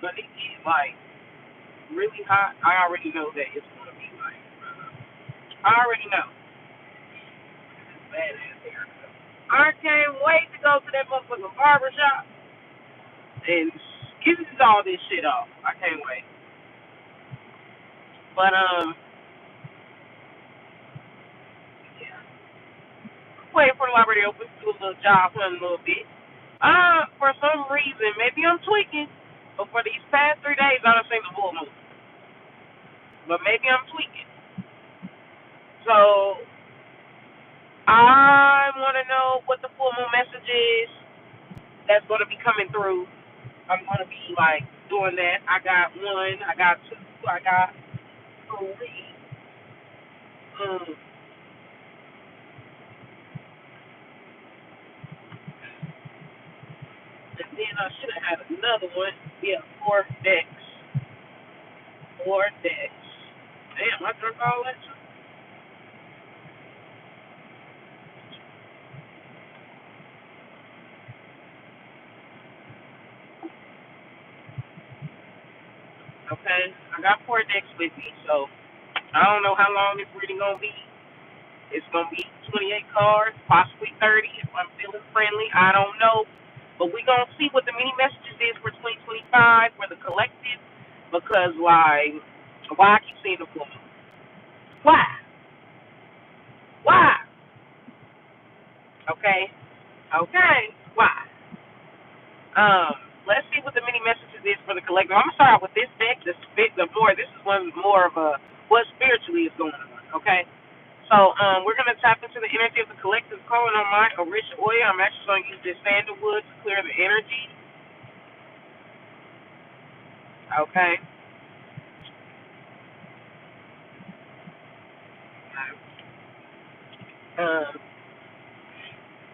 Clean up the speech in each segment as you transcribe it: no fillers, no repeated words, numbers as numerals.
But it is like really hot. I already know that it's gonna be like. I already know. It's badass hair. I can't wait to go to that motherfucking barber shop and get all this shit off. I can't wait. But yeah. Waiting for the library to open, do a little job for a little bit. For some reason, maybe I'm tweaking, but for these past 3 days, I don't seen the full moon. But maybe I'm tweaking. So I want to know what the full moon message is that's going to be coming through. I'm going to be like doing that. I got one, I got two, I got three. Um, and then I should have had another one. Yeah, four decks. Four decks. Damn, I drunk all that shit. Okay, I got four decks with me, so I don't know how long this reading gonna be. It's gonna be 28 cards, possibly 30 if I'm feeling friendly. I don't know, but we gonna see what the mini messages is for 2025 for the collective. Because why I keep seeing the full moon? Why? Why? Okay, okay, why? Let's see what the mini messages is for the collective. I'm gonna start out with this deck. This is one more of a what spiritually is going on. Okay. So we're gonna tap into the energy of the collective calling on my Orisha oil. I'm actually gonna use this sandalwood to clear the energy. Okay. Um,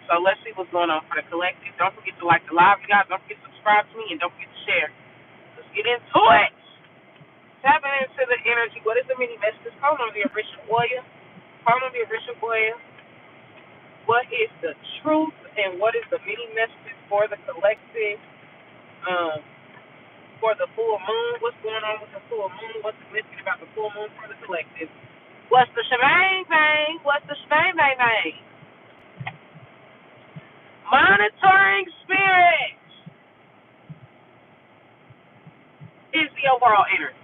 so let's see what's going on for the collective. Don't forget to like the live, you guys. Don't forget to subscribe to me and don't forget to share. Let's get into it. Tapping into the energy. What is the mini message? Calling on the Orisha oil. Calling on the Orisha oil. What is the truth and what is the mini message for the collective? Um, for the full moon, what's going on with the full moon? What's significant about the full moon for the collective? What's the shebang bang? What's the shebang bang bang? Monitoring spirit is the overall energy.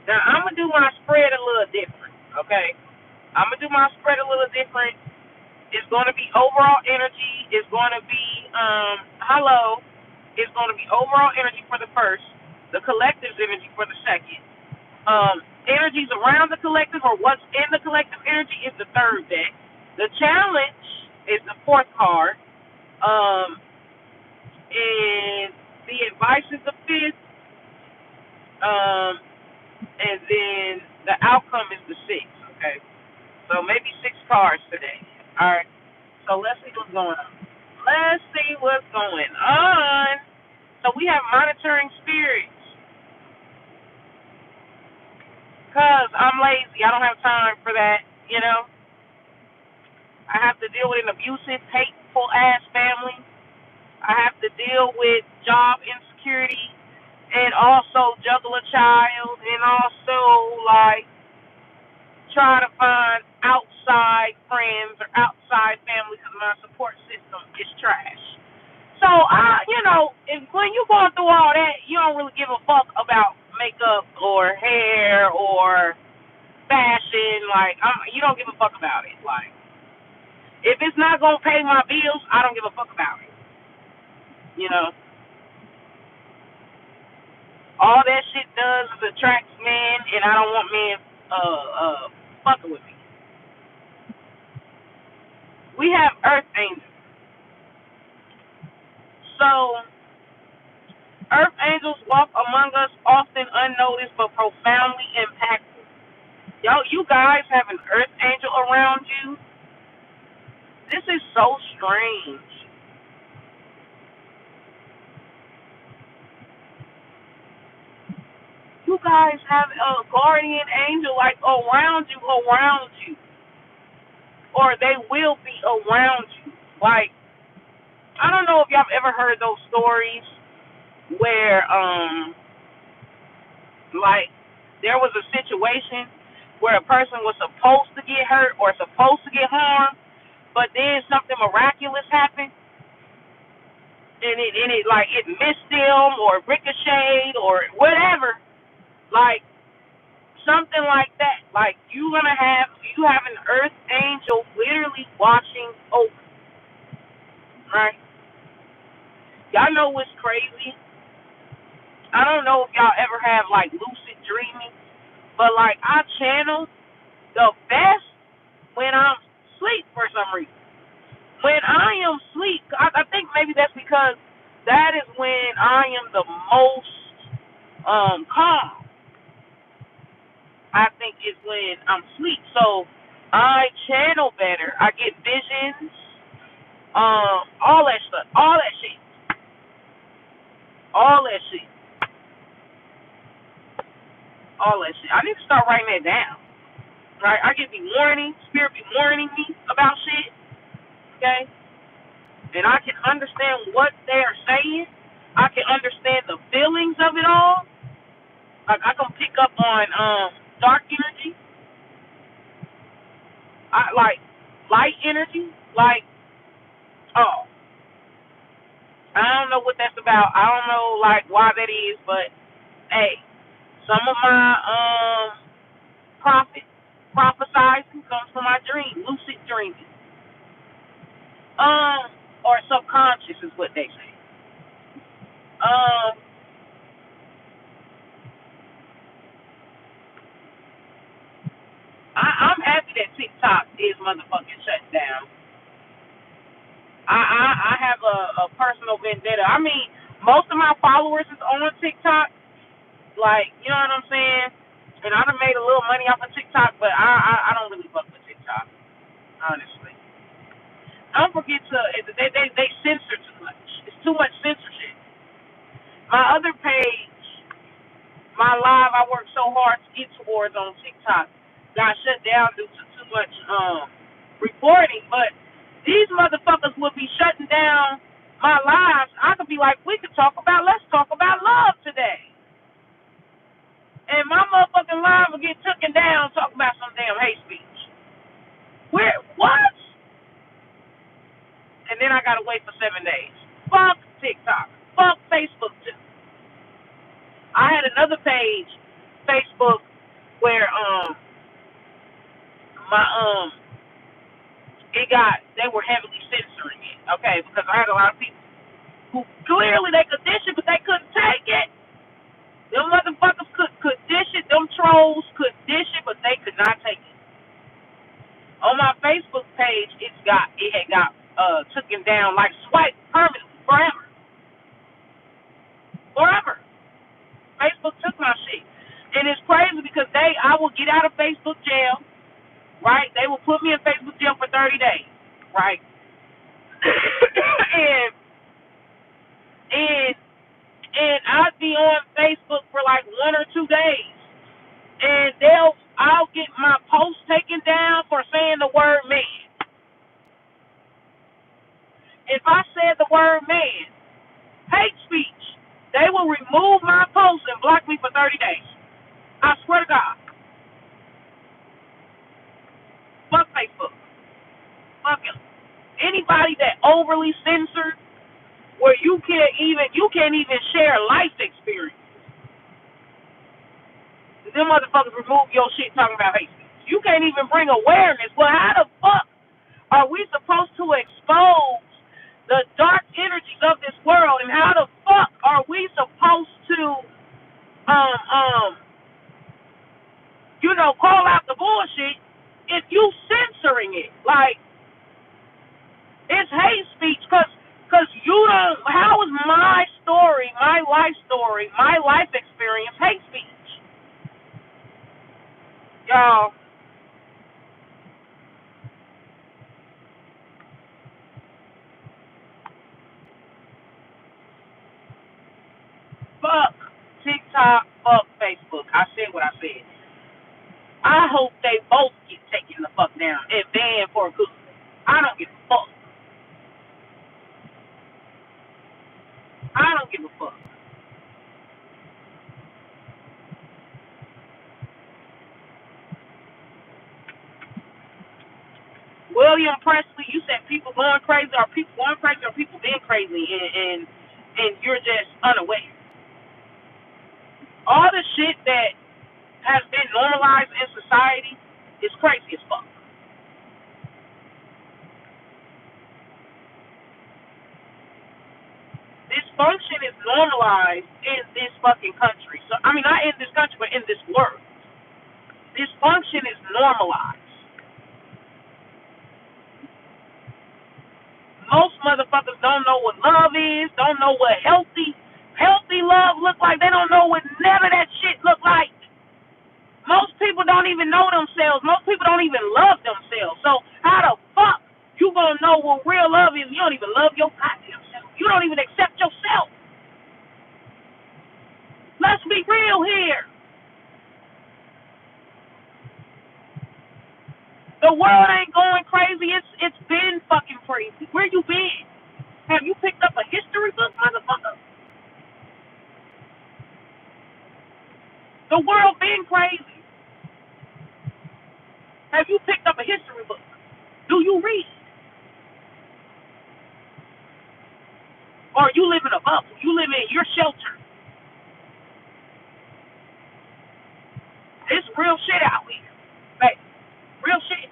Now I'm gonna do my spread a little different, okay? I'm gonna do my spread a little different. It's gonna be overall energy. It's gonna be hello. It's gonna be overall energy for the first, the collective's energy for the second. Energies around the collective or what's in the collective energy is the third deck. The challenge is the fourth card. Um, and the advice is the fifth. Um, and then the outcome is the sixth. Okay, so maybe six cards today. All right. So let's see what's going on. Let's see what's going on. So we have monitoring spirits. Cause I'm lazy. I don't have time for that. You know. I have to deal with an abusive, hateful ass family. I have to deal with job insecurity and also juggle a child and also like try to find outside friends or outside family because my support system is trash. So when you going through all that, you don't really give a fuck about makeup or hair or fashion. Like you don't give a fuck about it. Like if it's not gonna pay my bills, I don't give a fuck about it. You know, all that shit does is attracts men, and I don't want men fucking with me. We have earth angels. So earth angels walk among us often unnoticed but profoundly impactful. Yo, you guys have an earth angel around you. This is so strange. You guys have a guardian angel like around you, or they will be around you. Like I don't know if y'all have ever heard those stories where like there was a situation where a person was supposed to get hurt or supposed to get harmed, but then something miraculous happened, and it like it missed them or ricocheted or whatever, like something like that. Like you have an earth angel literally watching over, right? Y'all know what's crazy? I don't know if y'all ever have like lucid dreaming, but like I channel the best when I'm asleep for some reason. When I am asleep, I think maybe that's because that is when I am the most calm. I think is when I'm asleep. So I channel better. I get visions, all that stuff, all that shit, all that shit, all that shit. I need to start writing that down. Right? I get me warning, spirit be warning me about shit. Okay, and I can understand what they're saying. I can understand the feelings of it all. Like I can pick up on dark energy. I like light energy. Like, oh, I don't know what that's about. I don't know like why that is, but hey, some of my prophesizing comes from my dream, lucid dreaming. Or subconscious is what they say. Um I'm happy that TikTok is motherfucking shut down. I have a personal vendetta. I mean, most of my followers is on TikTok. Like, you know what I'm saying? And I done made a little money off of TikTok, but I don't really fuck with TikTok, honestly. Don't forget to they censor too much. It's too much censorship. My other page, my live I worked so hard to get towards on TikTok got shut down due to too much reporting, but these motherfuckers would be shutting down my lives. I could be like, let's talk about love today. And my motherfucking live will get taken down talking about some damn hate speech. Where, what? And then I gotta wait for 7 days. Fuck TikTok. Fuck Facebook too. I had another page, Facebook, where my they were heavily censoring it, okay, because I had a lot of people who clearly they could dish it, but they couldn't take it. Them motherfuckers could dish it. Them trolls could dish it, but they could not take it. On my Facebook page, it had got taken down like swipe permanently forever. Facebook took my shit, and it's crazy because I will get out of Facebook jail, right? They will put me in Facebook jail for 30 days, right? and and and I'd be on Facebook for like 1 or 2 days, and I'll get my post taken down for saying the word man. If I said the word man, hate speech, they will remove my post and block me for 30 days. I swear to God. Fuck Facebook. Fuck it. Anybody that overly censored, where you can't even share life experience. Them motherfuckers remove your shit talking about hate speech. You can't even bring awareness. Well, how the fuck are we supposed to expose the dark energies of this world, and how the fuck are we supposed to call out the bullshit if you censoring it? Like, it's hate speech because you don't. How is my story, my life experience hate speech? Y'all, fuck TikTok, fuck Facebook. I said what I said. I hope they both get taken the fuck down and banned for good. I don't give a fuck. give a fuck. William Presley, you said people going crazy, or people going crazy, or people being crazy, and you're just unaware. All the shit that has been normalized in society is crazy as fuck. Dysfunction is normalized in this fucking country. So I mean, not in this country, but in this world. Dysfunction is normalized. Most motherfuckers don't know what love is, don't know what healthy love look like. They don't know what none of that shit look like. Most people don't even know themselves. Most people don't even love themselves. So how the fuck you gonna know what real love is? You don't even love your goddamn self. You don't even accept yourself. Let's be real here. The world ain't going crazy. It's been fucking crazy. Where you been? Have you picked up a history book, motherfucker? The world been crazy. Have you picked up a history book? Do you read? Or you live in a bubble? You live in your shelter? It's real shit out here. Like, real shit.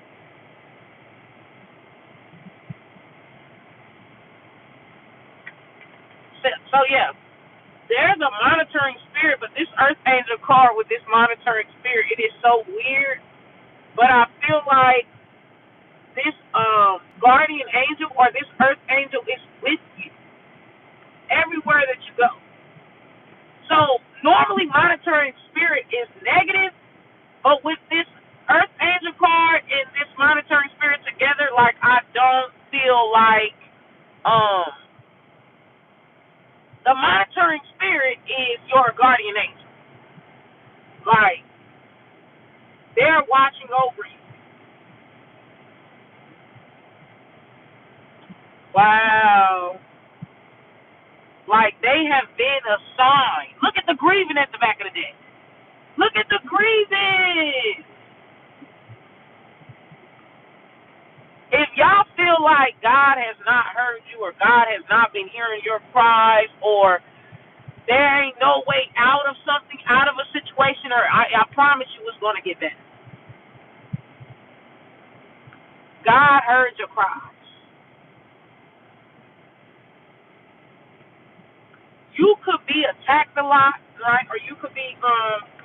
So yeah, there's a monitoring spirit, but this Earth Angel card with this monitoring spirit, it is so weird. But I feel like this guardian angel or this Earth Angel is with you everywhere that you go. So normally monitoring spirit is negative, but with this Earth Angel card and this monitoring spirit together, like I don't feel like the monitoring spirit is your guardian angel. Like they're watching over you. Wow. Like they have been assigned. Look at the grieving at the back of the deck. Look at the grieving. If y'all feel like God has not heard you or God has not been hearing your cries or there ain't no way out of something, out of a situation, or I promise you it's going to get better. God heard your cries. You could be attacked a lot, right? Or you could be,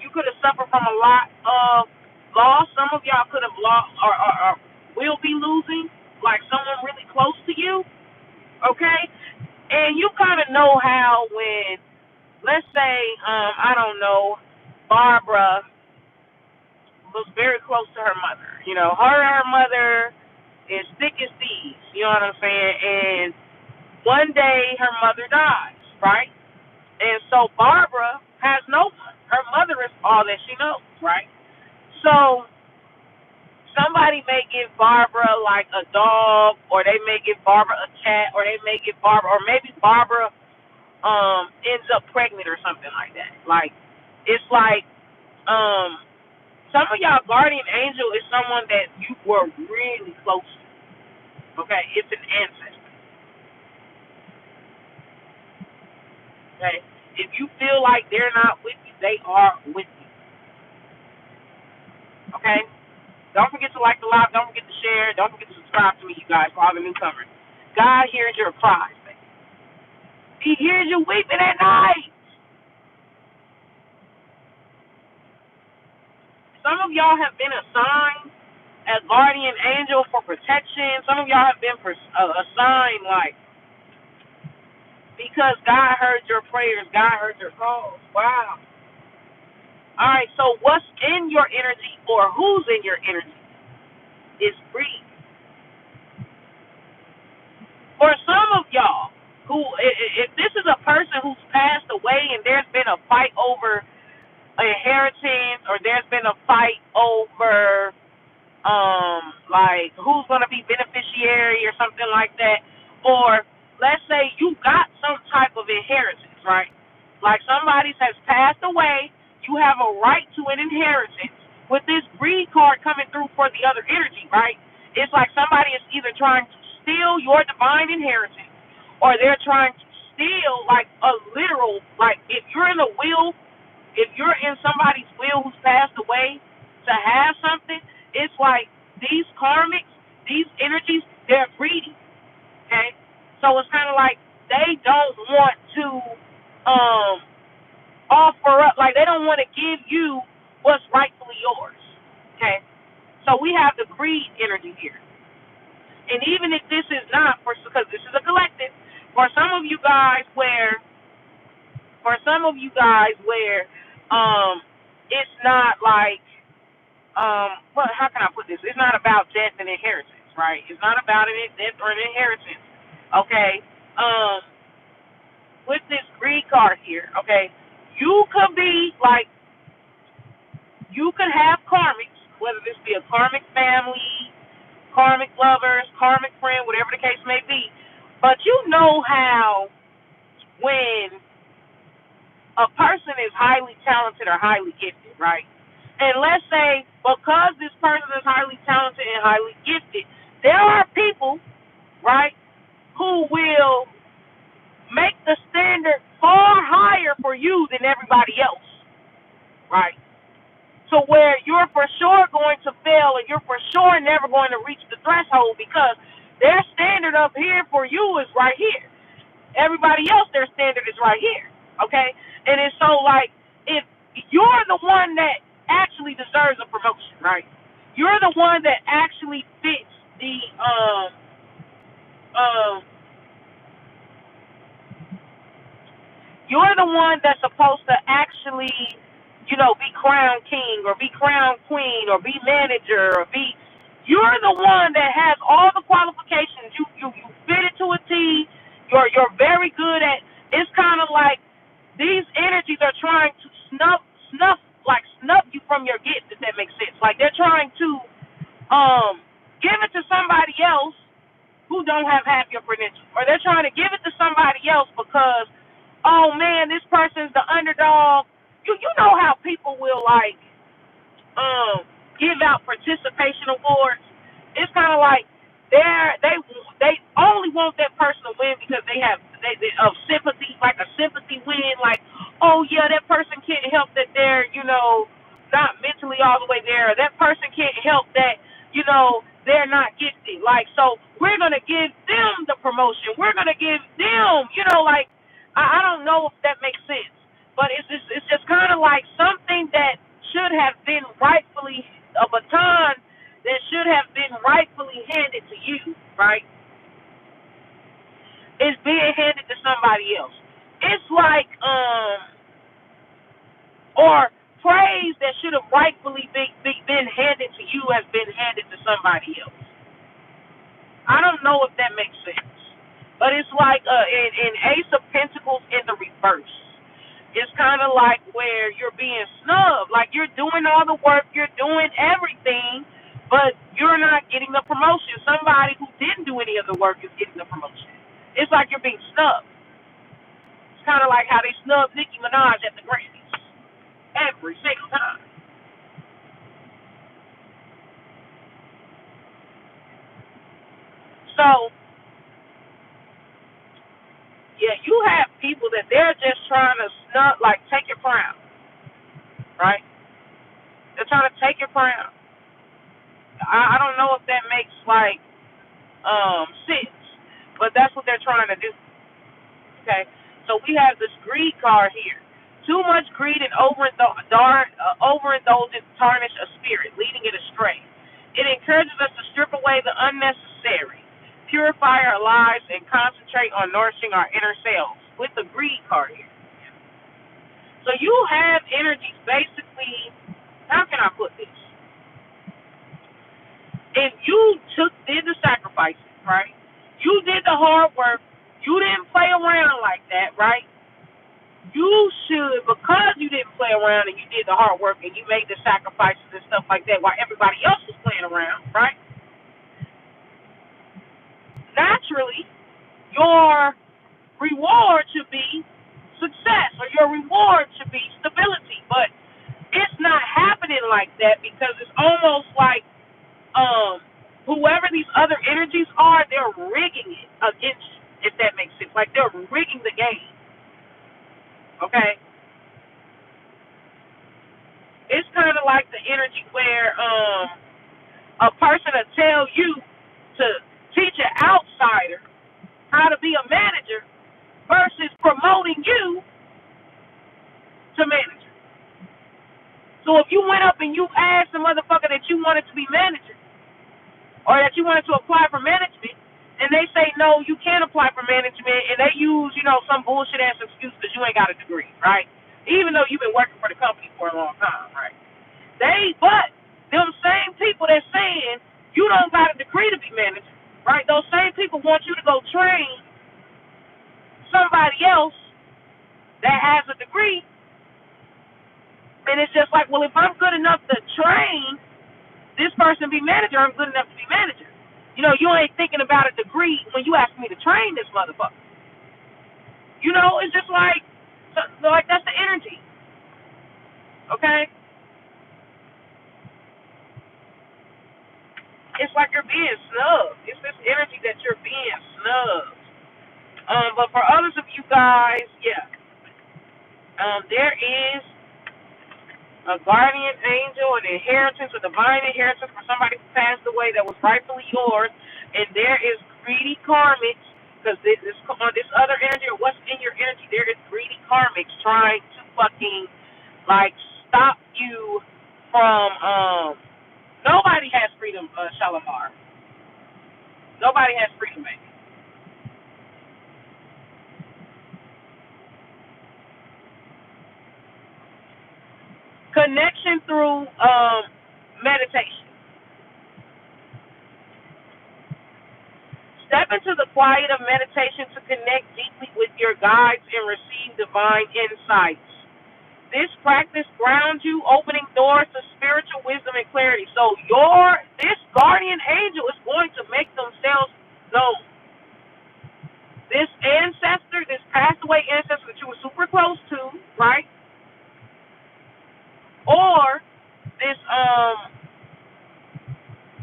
you could have suffered from a lot of loss. Some of y'all could have lost or will be losing, like someone really close to you, okay? And you kind of know how when, let's say, I don't know, Barbara was very close to her mother. You know, her mother is thick as thieves, you know what I'm saying? And one day her mother dies, right? And so Barbara has no one. Her mother is all that she knows, right? So somebody may give Barbara like a dog, or they may give Barbara a cat, or they may give Barbara, or maybe Barbara ends up pregnant or something like that. Like it's like some of y'all guardian angel is someone that you were really close to. Okay, it's an ancestor. Okay, if you feel like they're not with you, they are with you. Okay, don't forget to like the live. Don't forget to share. Don't forget to subscribe to me, you guys, for all the newcomers. God hears your cries, baby. He hears you weeping at night. Some of y'all have been assigned as guardian angel for protection. Some of y'all have been assigned, like, because God heard your prayers, God heard your calls. Wow. All right, so what's in your energy or who's in your energy is grief. For some of y'all, who, if this is a person who's passed away and there's been a fight over inheritance or there's been a fight over like who's going to be beneficiary or something like that, or let's say you got some type of inheritance, right? Like somebody has passed away, you have a right to an inheritance. With this greed card coming through for the other energy, right? It's like somebody is either trying to steal your divine inheritance, or they're trying to steal like a literal, like if you're in a will, if you're in somebody's will who's passed away to have something, it's like these karmics, these energies, they're greedy. Okay? So it's kinda like they don't want to offer up, like they don't want to give you what's rightfully yours. Okay? So we have the greed energy here. And even if this is not, because this is a collective, for some of you guys where it's not like well, how can I put this? It's not about death and inheritance, right? It's not about it, death or an inheritance. Okay. With this greed card here, okay, you could be like, you could have karmics, whether this be a karmic family, karmic lovers, karmic friend, whatever the case may be. But you know how when a person is highly talented or highly gifted, right? And let's say because this person is highly talented and highly gifted, there are people, right, who will make the standard far higher for you than everybody else, right? So where you're for sure going to fail and you're for sure never going to reach the threshold because their standard up here for you is right here. Everybody else, their standard is right here, okay? And it's so like, if you're the one that actually deserves a promotion, right? You're the one that actually fits the um you're the one that's supposed to actually, be crowned king or be crowned queen or be manager or be. You're the one that has all the qualifications. You fit it to a T. You're very good at. It's kind of like these energies are trying to snuff you from your gift. If that makes sense. Like they're trying to give it to somebody else who don't have half your credentials, or they're trying to give it to somebody else because, oh man, this person's the underdog. You know how people will like give out participation awards. It's kind of like they only want that person to win because they of sympathy, like a sympathy win. Like, oh yeah, that person can't help that they're not mentally all the way there. That person can't help that they're not gifted. Like, so we're gonna give them the promotion. We're gonna give them like I don't know if that makes sense, but it's just kind of like something that should have been rightfully a baton that should have been rightfully handed to you, right? Is being handed to somebody else. It's like or praise that should have rightfully been handed to you has been handed to somebody else. I don't know if that makes sense, but it's like in Ace of Pentacles in the reverse. It's kind of like where you're being snubbed, like you're doing all the work, you're doing everything, but you're not getting the promotion. Somebody who didn't do any of the work is getting the promotion. It's like you're being snubbed. It's kind of like how they snubbed Nicki Minaj at the Grammys every single time. So, yeah, you have people that they're just trying to snub, like take your crown, right? They're trying to take your crown. I don't know if that makes like sense, but that's what they're trying to do. Okay, so we have this greed card here. Too much greed and overindulgence tarnish a spirit, leading it astray. It encourages us to strip away the unnecessary, purify our lives, and concentrate on nourishing our inner selves with the greed card here. So you have energies basically, how can I put this? If you did the sacrifices, right? You did the hard work. You didn't play around like that, right? You should, because you didn't play around and you did the hard work and you made the sacrifices and stuff like that while everybody else was playing around, right? Naturally, your reward should be success, or your reward should be stability. But it's not happening like that, because it's almost like whoever these other energies are, they're rigging it against you, if that makes sense. Like, they're rigging the game. Okay? It's kind of like the energy where a person will tell you to teach an outsider how to be a manager versus promoting you to manager. So if you went up and you asked the motherfucker that you wanted to be manager, or that you wanted to apply for management, and they say, no, you can't apply for management, and they use, some bullshit ass excuse because you ain't got a degree, right? Even though you've been working for the company for a long time, right? But them same people that's saying you don't got a degree to be manager, right? Those same people want you to go train somebody else that has a degree, and it's just like, well, if I'm good enough to train this person be manager, I'm good enough to be manager. You ain't thinking about a degree when you ask me to train this motherfucker. It's just like that's the energy. Okay? It's like you're being snubbed. It's this energy that you're being snubbed. But for others of you guys, yeah. There is a guardian angel, an inheritance, a divine inheritance for somebody who passed away that was rightfully yours, and there is greedy karmics, because this other energy, or what's in your energy, there is greedy karmics trying to fucking stop you from. Nobody has freedom, Shalimar. Nobody has freedom, baby. Connection through meditation. Step into the quiet of meditation to connect deeply with your guides and receive divine insights. This practice grounds you, opening doors to spiritual wisdom and clarity. So this guardian angel is going to make themselves known. This ancestor, this passed away ancestor that you were super close to, right? Or this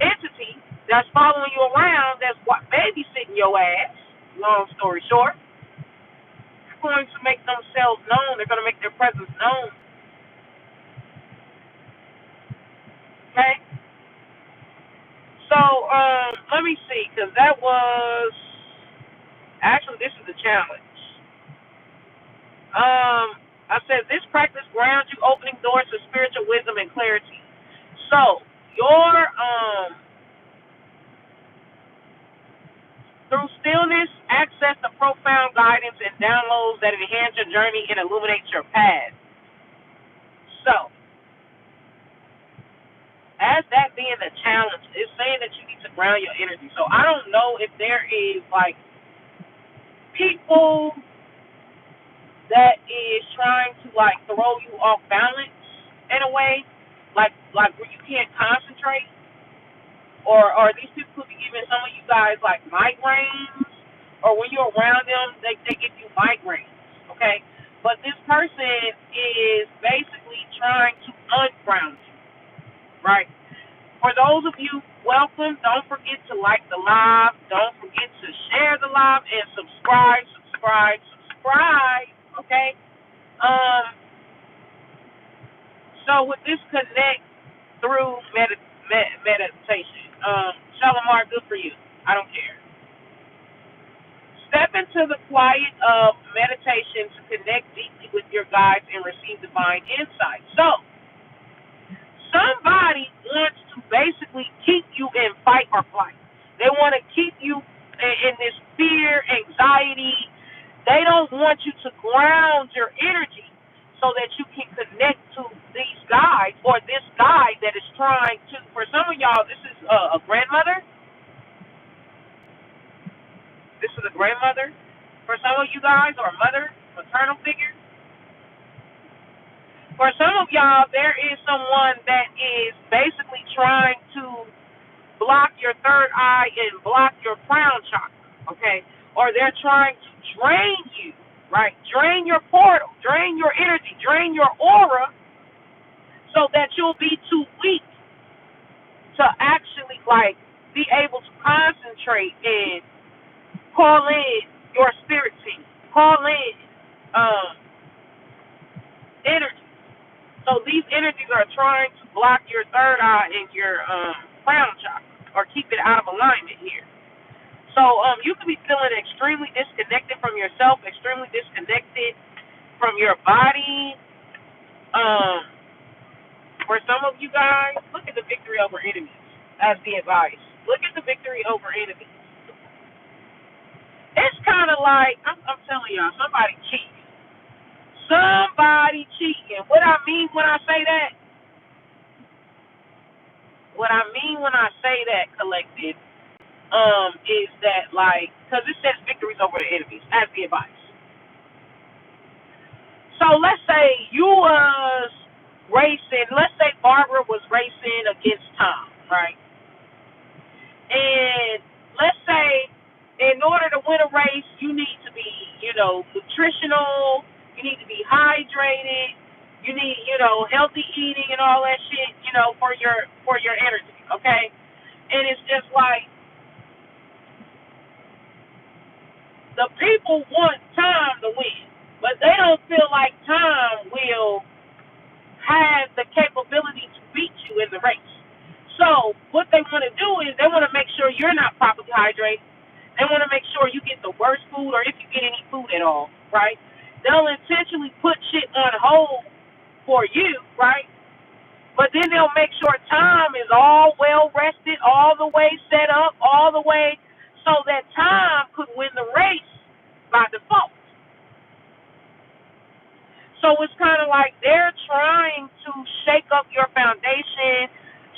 entity that's following you around, that's babysitting your ass, long story short, they're going to make themselves known. They're going to make their presence known. Okay? So, let me see, because that was, actually, this is a challenge. I said, this practice grounds you, opening doors to spiritual wisdom and clarity. So, through stillness, access to profound guidance and downloads that enhance your journey and illuminate your path. So, as that being the challenge, it's saying that you need to ground your energy. So, I don't know if there is, people that is trying to, throw you off balance in a way, like where you can't concentrate. Or these people could be giving some of you guys migraines, or when you're around them, they give you migraines, okay? But this person is basically trying to unground you, right? For those of you, welcome. Don't forget to like the live. Don't forget to share the live and subscribe, okay? So with this connect through meditation. Shalimar, good for you. I don't care. Step into the quiet of meditation to connect deeply with your guides and receive divine insight. So, somebody wants to basically keep you in fight or flight. They want to keep you in this fear, anxiety. They don't want you to ground your energy so that you can connect to these guides, or this guide that is trying to, for some of y'all, this is a grandmother. This is a grandmother. For some of you guys, or a mother, maternal figure. For some of y'all, there is someone that is basically trying to block your third eye and block your crown chakra, okay? Or they're trying to drain you right? Drain your portal, drain your energy, drain your aura so that you'll be too weak to actually like be able to concentrate and call in your spirit team, call in energy. So these energies are trying to block your third eye and your crown chakra or keep it out of alignment here. So you could be feeling extremely disconnected from yourself, extremely disconnected from your body. For some of you guys, look at the victory over enemies as the advice. Look at the victory over enemies. It's kind of like, I'm telling y'all, somebody cheating. Somebody cheating. What I mean when I say that, collective, is that like, because it says victories over the enemies as the advice. So let's say you was racing, let's say Barbara was racing against Tom, right? And let's say in order to win a race, you need to be, nutritional, you need to be hydrated, you need, healthy eating and all that shit, for your energy, okay? And it's just like the people want Tom to win, but they don't feel like Tom will have the capability to beat you in the race. So what they want to do is they want to make sure you're not properly hydrated. They want to make sure you get the worst food, or if you get any food at all, right? They'll intentionally put shit on hold for you, right? But then they'll make sure Tom is all well rested, all the way set up, all the way so that Tom could win the race by default. So it's kind of like they're trying to shake up your foundation,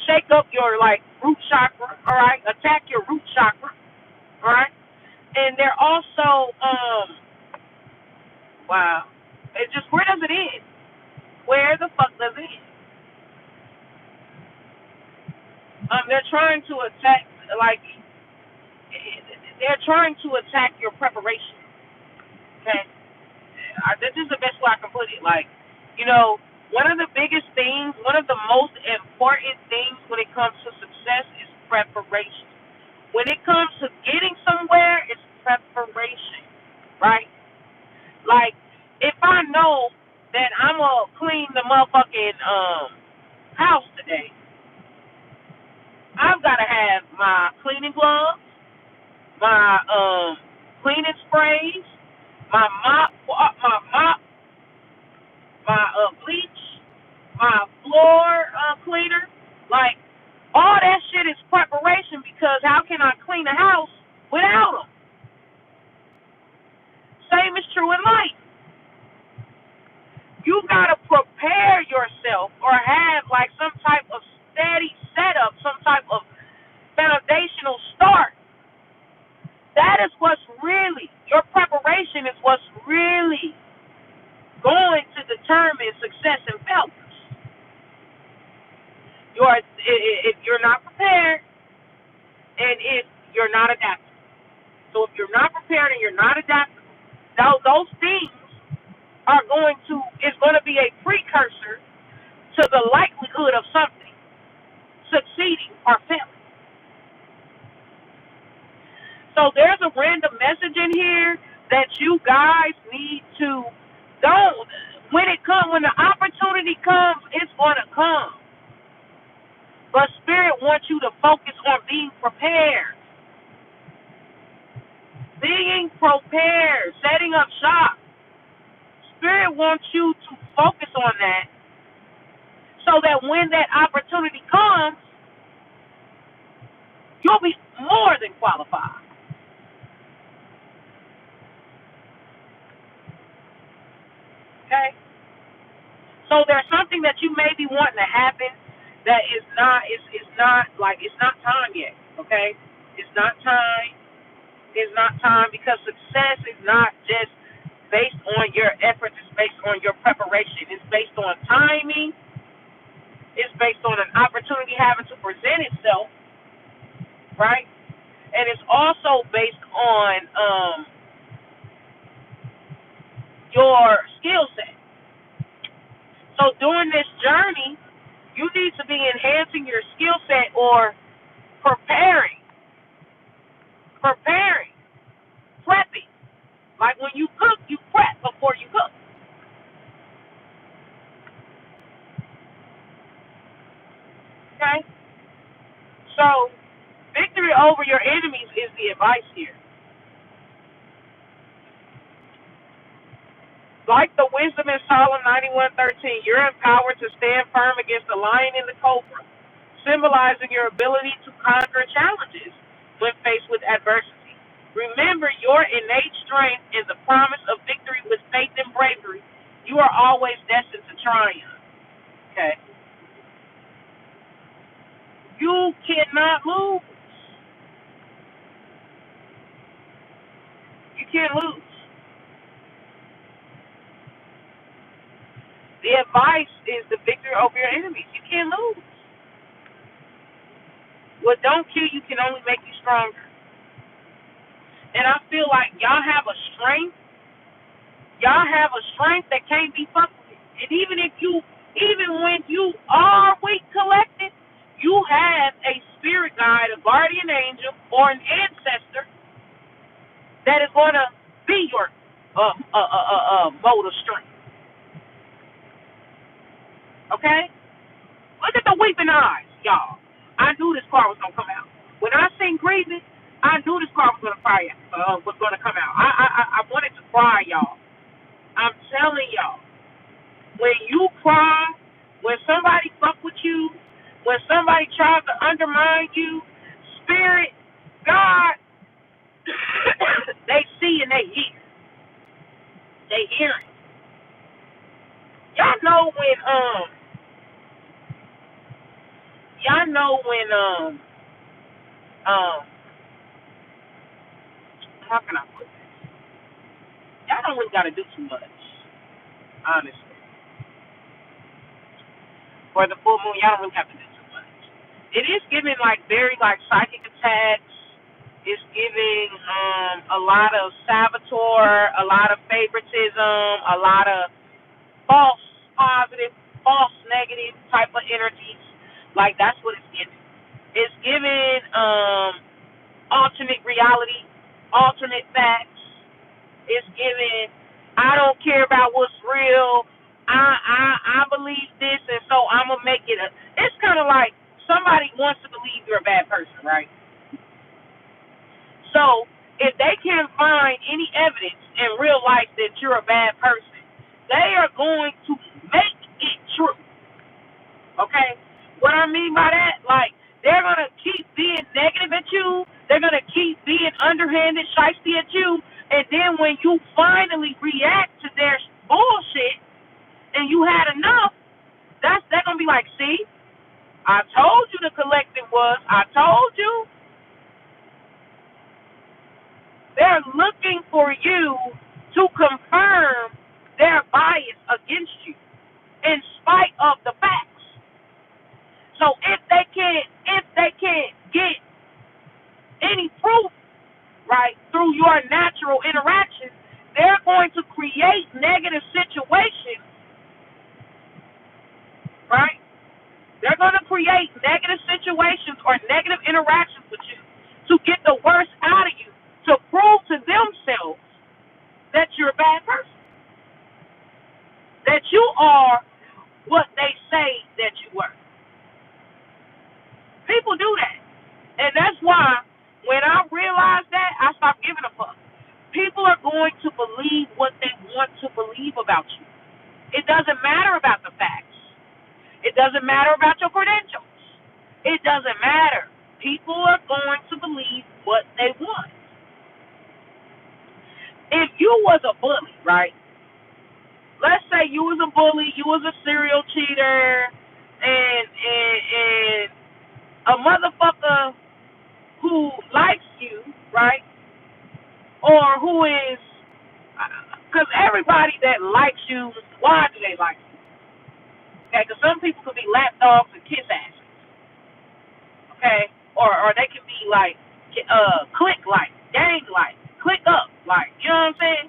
shake up your like root chakra, all right? Attack your root chakra, all right? And they're also, wow, it just, where does it end? Where the fuck does it end? They're trying to attack, like, they're trying to attack your preparation, okay? This is the best way I can put it. Like, one of the biggest things, one of the most important things when it comes to success is preparation. When it comes to getting somewhere, it's preparation, right? Like, if I know that I'm going to clean the motherfucking house today, I've got to have my cleaning gloves, my cleaning sprays, my mop, my bleach, my floor cleaner. Like, all that shit is preparation, because how can I clean a house without them? Same is true in life. You got to prepare yourself or have like some type of steady setup, some type of foundational start. That is what's really, your preparation is what's really going to determine success and failures. If you're not prepared, and if you're not adaptable. So if you're not prepared and you're not adaptable, those things is going to be a precursor to the likelihood of something succeeding or failing. So there's a random message in here that you guys need to don't. When the opportunity comes, it's going to come. But Spirit wants you to focus on being prepared. Being prepared, setting up shop. Spirit wants you to focus on that so that when that opportunity comes, you'll be more than qualified. Okay? So there's something that you may be wanting to happen that is not, it's not time yet. Okay? It's not time. It's not time, because success is not just based on your efforts, it's based on your preparation. It's based on timing. It's based on an opportunity having to present itself, right? And it's also based on your skill set. So during this journey, you need to be enhancing your skill set or preparing, prepping. Like when you cook, you prep before you cook. Okay? So victory over your enemies is the advice here. Like the wisdom in Psalm 91:13, you're empowered to stand firm against the lion and the cobra, symbolizing your ability to conquer challenges when faced with adversity. Remember your innate strength and the promise of victory with faith and bravery. You are always destined to triumph. Okay? You cannot lose. You can't lose. The advice is the victory over your enemies. You can't lose. What don't kill you can only make you stronger. And I feel like y'all have a strength. Y'all have a strength that can't be fucked with. And even when you are weak collected, you have a spirit guide, a guardian angel, or an ancestor that is going to be your mode of strength. Okay? Look at the weeping eyes, y'all. I knew this car was gonna come out. When I seen grieving, I knew this car was gonna come out. I wanted to cry, y'all. I'm telling y'all, when you cry, when somebody fuck with you, when somebody tries to undermine you, spirit, God, they see and they hear. They hear it. Y'all know when how can I put this? Y'all don't really gotta do too much, honestly. For the full moon, y'all don't really have to do too much. It is giving like very like psychic attacks. It's giving a lot of saboteur, a lot of favoritism, a lot of false positive, false negative type of energies. Like that's what it's giving. It's giving alternate reality, alternate facts. It's giving I don't care about what's real. I believe this, and so I'm gonna make it a. It's kind of like somebody wants to believe you're a bad person, right? So if they can't find any evidence in real life that you're a bad person, they are going to make it true. Okay? What I mean by that, like they're gonna keep being negative at you. They're gonna keep being underhanded, shifty at you, and then when you finally react to their bullshit and you had enough, they're gonna be like, see, I told you the collective was. I told you. They're looking for you to confirm their bias against you in spite of the facts. So if they can't get any proof, right, through your natural interaction, they're going to create negative situations, right? They're going to create negative situations or negative interactions with you to get the worst out of you, to prove to themselves that you're a bad person, that you are what they say that you were. People do that. And that's why when I realized that, I stopped giving a fuck. People are going to believe what they want to believe about you. It doesn't matter about the facts. It doesn't matter about your credentials. It doesn't matter. People are going to believe what they want. If you was a bully, right? Let's say you was a bully, you was a serial cheater, and a motherfucker who likes you, right? Or who is, because everybody that likes you, why do they like you? Okay, because some people could be lapdogs and kiss asses, okay? Or they can be like, click like, gang like, click up like, you know what I'm saying?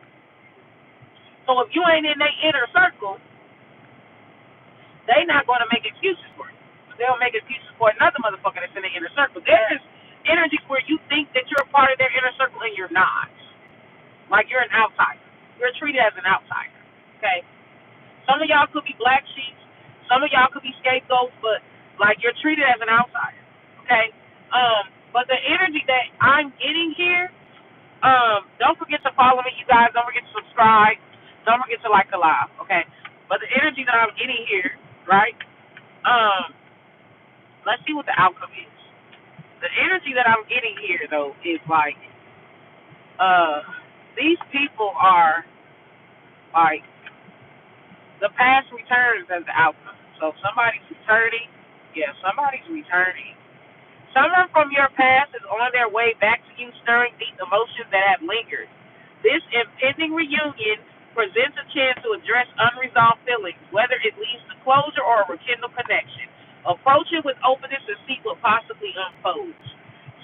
So if you ain't in their inner circle, they not going to make excuses for you. They'll make excuses for another motherfucker that's in the inner circle. There's energies where you think that you're a part of their inner circle and you're not. Like you're an outsider. You're treated as an outsider. Okay? Some of y'all could be black sheep. Some of y'all could be scapegoats, but like you're treated as an outsider. Okay? But the energy that I'm getting here, don't forget to follow me, you guys. Don't forget to subscribe. Don't forget to like the live. Okay? But the energy that I'm getting here, right? Let's see what the outcome is. The energy that I'm getting here, though, is like, these people are like, the past returns as the outcome. So somebody's returning. Yeah, somebody's returning. Someone from your past is on their way back to you, stirring deep emotions that have lingered. This impending reunion presents a chance to address unresolved feelings, whether it leads to closure or a rekindle connection. Approach it with openness and see what possibly unfolds.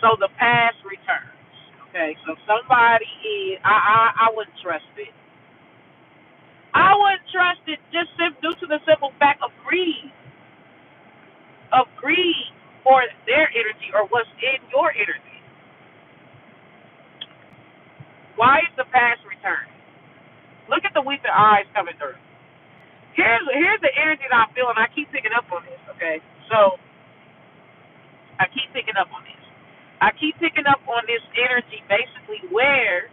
So the past returns. Okay, so somebody is, I wouldn't trust it. I wouldn't trust it just due to the simple fact of greed. Of greed for their energy or what's in your energy. Why is the past returning? Look at the weeping eyes coming through. Here's the energy that I feel, and I keep picking up on this, okay? So, I keep picking up on this. I keep picking up on this energy basically where,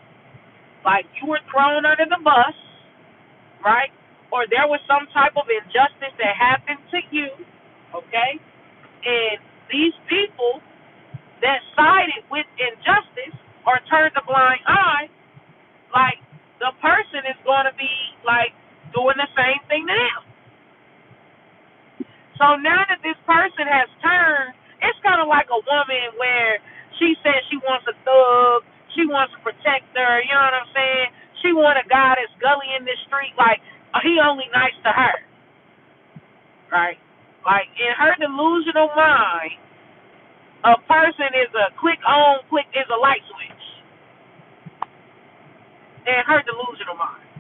like, you were thrown under the bus, right? Or there was some type of injustice that happened to you, okay? And these people that sided with injustice or turned a blind eye, like, the person is going to be, like, doing the same thing to them. So now that this person has turned, it's kind of like a woman where she says she wants a thug, she wants a protector, you know what I'm saying? She want a guy that's gully in the street, like, he only nice to her, right? Like, in her delusional mind, a person is a click on, click is a light switch. In her delusional mind.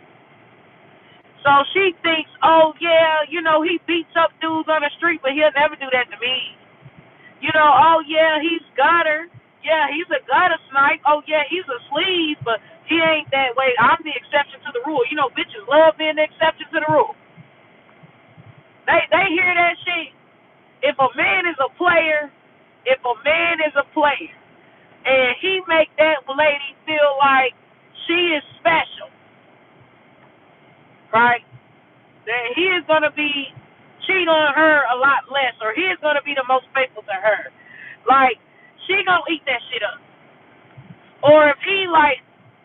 So she thinks, oh, yeah, you know, he beats up dudes on the street, but he'll never do that to me. You know, oh, yeah, he's gutter. Yeah, he's a gutter snipe. Oh, yeah, he's a sleaze, but he ain't that way. I'm the exception to the rule. You know, bitches love being the exception to the rule. They hear that shit. If a man is a player, and he make that lady feel like she is special, right? That he is going to be cheat on her a lot less, or he is going to be the most faithful to her. Like, she going to eat that shit up. Or if he, like,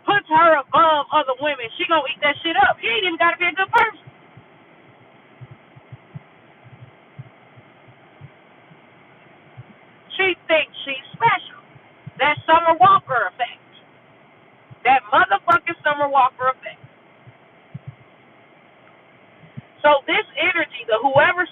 puts her above other women, she going to eat that shit up. He ain't even got to be a good person. She thinks she's special. That Summer Walker effect. That motherfucking Summer Walker effect. So this energy, the whoever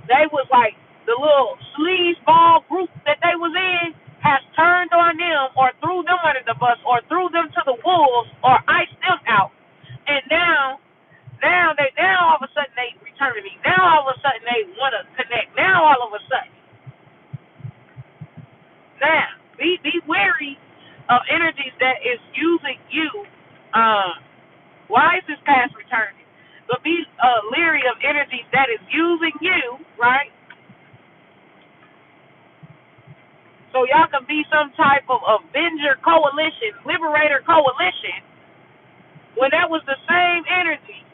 they was like, the little sleazeball group that they was in, has turned on them or threw them under the bus or threw them to the wolves or iced them out. And now all of a sudden they return to me. Now all of a sudden they want to connect. Now all of a sudden. Now, be wary of energies that is using you. Why is this past returning? But be leery of energies that is using you, right? So y'all can be some type of Avenger coalition, Liberator coalition, when that was the same energy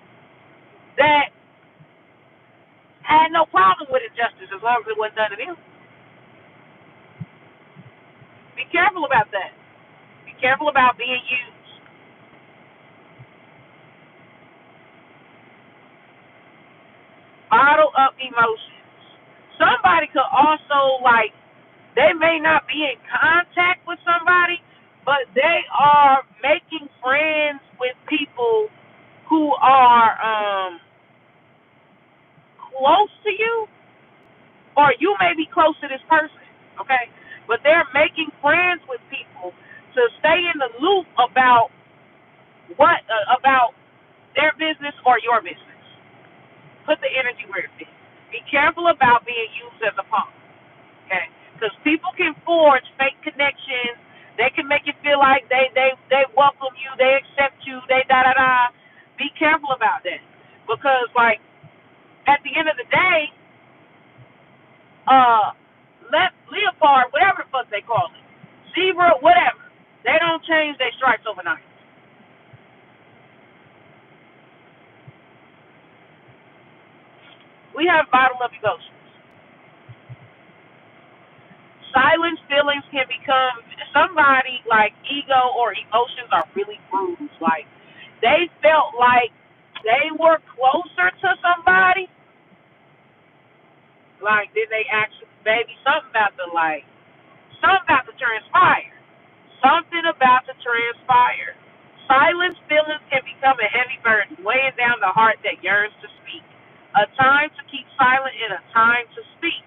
that had no problem with injustice as long as it wasn't done to them. Be careful about that. Be careful about being used. Bottle up emotions. Somebody could also, like, they may not be in contact with somebody, but they are making friends with people who are close to you, or you may be close to this person, okay? But they're making friends with people to stay in the loop about their business or your business. Put the energy where it fits. Be careful about being used as a pawn. Okay? Because people can forge fake connections. They can make you feel like they welcome you, they accept you, they da-da-da. Be careful about that. Because, like, at the end of the day, leopard, whatever the fuck they call it, zebra, whatever, they don't change their stripes overnight. We have bottled up emotions. Silent feelings can become somebody like ego or emotions are really bruised. Like they felt like they were closer to somebody. Like did they actually maybe something about the like something about to transpire. Something about to transpire. Silent feelings can become a heavy burden, weighing down the heart that yearns to speak. A time to keep silent and a time to speak.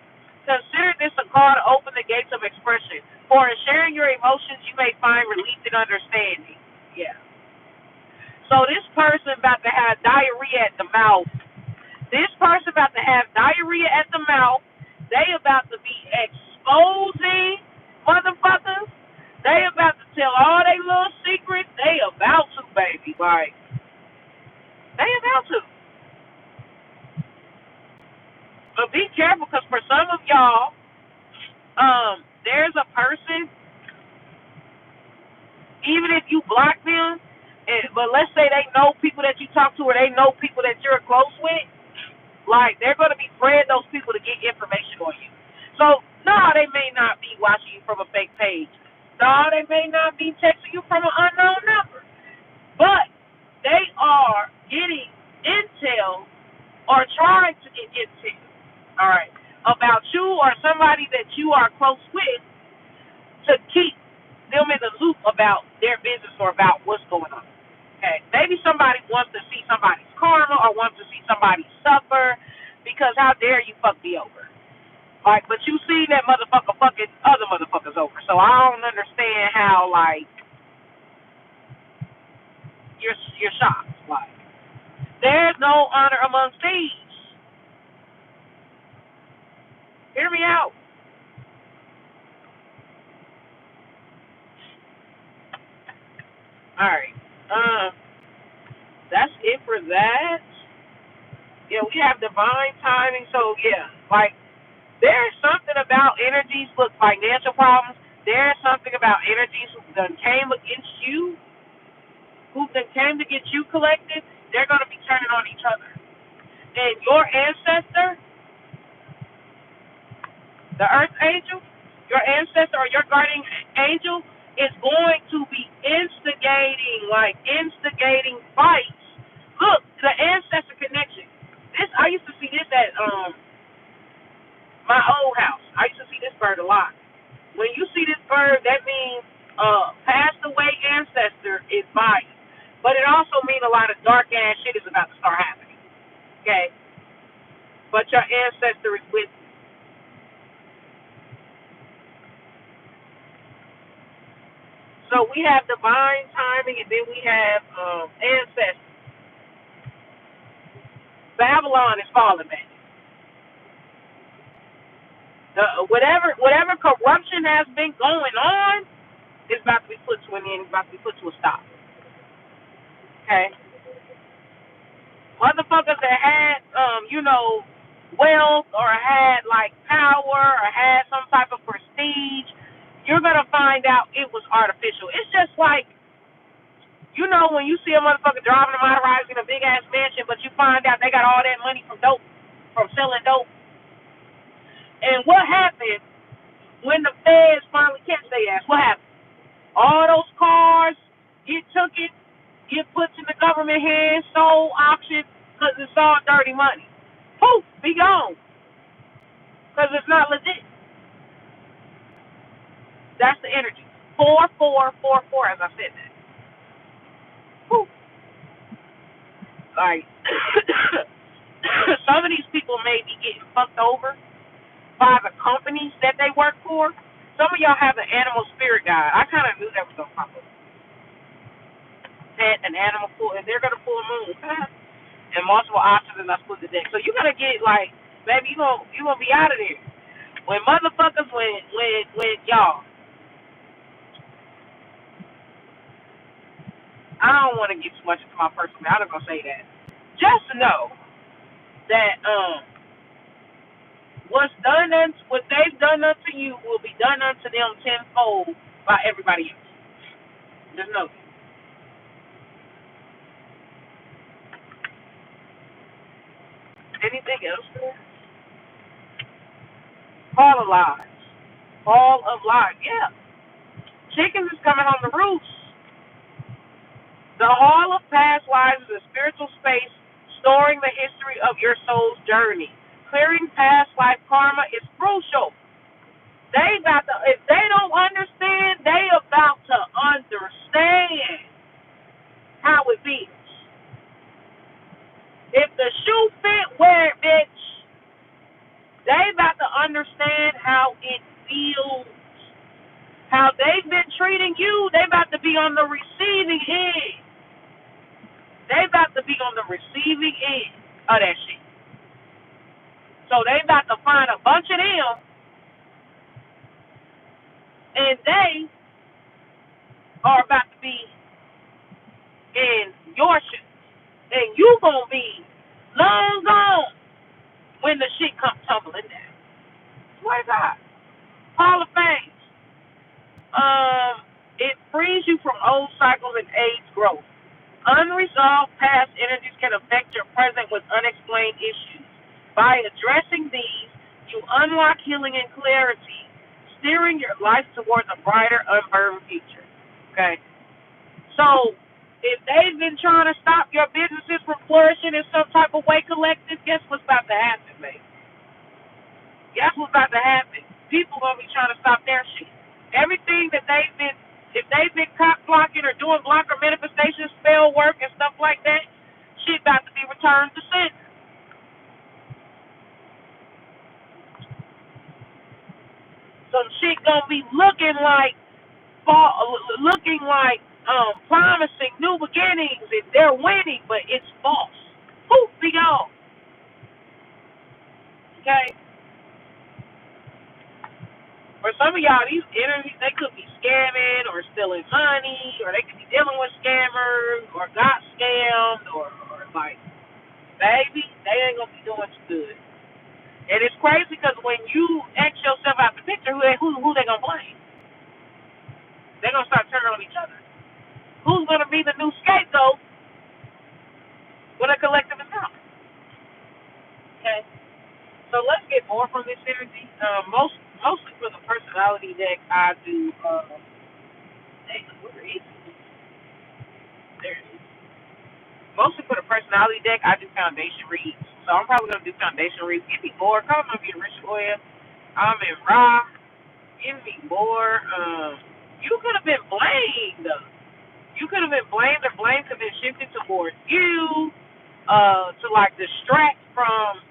Consider this a call to open the gates of expression. For in sharing your emotions, you may find relief and understanding. Yeah. So this person about to have diarrhea at the mouth. This person about to have diarrhea at the mouth. They about to be exposing motherfuckers. They about to tell all they little secrets. They about to, baby. Like, they about to. But be careful, because for some of y'all, there's a person, even if you block them, but let's say they know people that you talk to or they know people that you're close with, like, they're going to be spraying those people to get information on you. So, no, they may not be watching you from a fake page. No, they may not be texting you from an unknown number. But they are getting intel or trying to get intel, all right, about you or somebody that you are close with to keep them in the loop about their business or about what's going on. Okay, maybe somebody wants to see somebody's karma or wants to see somebody suffer because how dare you fuck me over? Like, but you see that motherfucker fucking other motherfuckers over. So I don't understand how, like, you're shocked. Like, there's no honor among thieves. Hear me out. All right. That's it for that. Yeah, we have divine timing. So yeah, like there's something about energies with financial problems. There's something about energies who done came against you, who done came to get you collected. They're gonna be turning on each other. And your ancestor, the earth angel, your ancestor or your guardian angel is going to be instigating fights. Look, the ancestor connection. This I used to see this at my old house. I used to see this bird a lot. When you see this bird, that means passed away ancestor is by you. But it also means a lot of dark ass shit is about to start happening. Okay? But your ancestor is with you. So we have divine timing, and then we have ancestors. Babylon is falling, man. Whatever corruption has been going on is about to be put to an end. It's about to be put to a stop. Okay, motherfuckers that had wealth or had like power or had some type of prestige, you're gonna find out it was artificial. It's just like when you see a motherfucker driving a motorized in a big ass mansion, but you find out they got all that money from dope, from selling dope. And what happened when the feds finally catch their ass? What happened? All those cars get taken, get put in the government hands, sold, auctioned, because it's all dirty money. Poof, be gone. Because it's not legit. That's the energy. 4444, as I said that. Poof. Like, some of these people may be getting fucked over by the companies that they work for. Some of y'all have an animal spirit guide. I kind of knew that was going to pop up. met an animal full, and they're gonna full moon, and multiple options, and I split the deck. So you're gonna get like, baby, you gonna be out of there. When motherfuckers, when y'all, I don't want to get too much into my personal. I'm not gonna say that. Just know that what they've done unto you will be done unto them tenfold by everybody else. Just know. Anything else? Hall of lies. Hall of lies. Yeah. Chickens is coming home to roost. The Hall of Past Lives is a spiritual space storing the history of your soul's journey. Clearing past life karma is crucial. They about to, if they don't understand, they about to understand how it feels. If the shoe fit, wear it, bitch. They about to understand how it feels. How they've been treating you, they about to be on the receiving end. They about to be on the receiving end of that shit. So they about to find a bunch of them, and they are about to be in your shit. And you gonna be long gone when the shit comes tumbling down. Swear to God. Hall of Fame. It frees you from old cycles and aids growth. Unresolved past energies can affect your present with unexplained issues. By addressing these, you unlock healing and clarity, steering your life towards a brighter, unburdened future. Okay? So, if they've been trying to stop your businesses from flourishing in some type of way, collective, guess what's about to happen, baby? Guess what's about to happen? People gonna be trying to stop their shit. Everything that if they've been cock blocking or doing blocker manifestation, spell work, and stuff like that, shit about to be returned to sender. Some shit gonna be looking like promising new beginnings, and they're winning, but it's false. Poof, be gone. Okay. For some of y'all, these energies, they could be scamming or stealing money, or they could be dealing with scammers or got scammed, or like, baby, they ain't gonna be doing too good. And it's crazy because when you X yourself out the picture, who they gonna blame? They're gonna start turning on each other. Who's gonna be the new scapegoat when a collective is gone? Okay. So let's get more from this energy. Mostly for the personality deck, I do. Where is it? There it is. Mostly for the personality deck, I do foundation reads. So I'm probably gonna do foundation reads. Give me more. Come on, be rich oil. I'm in Ra. Give me more. You could have been blamed. You could have been blamed, or blame could have been shifted towards you, to like distract from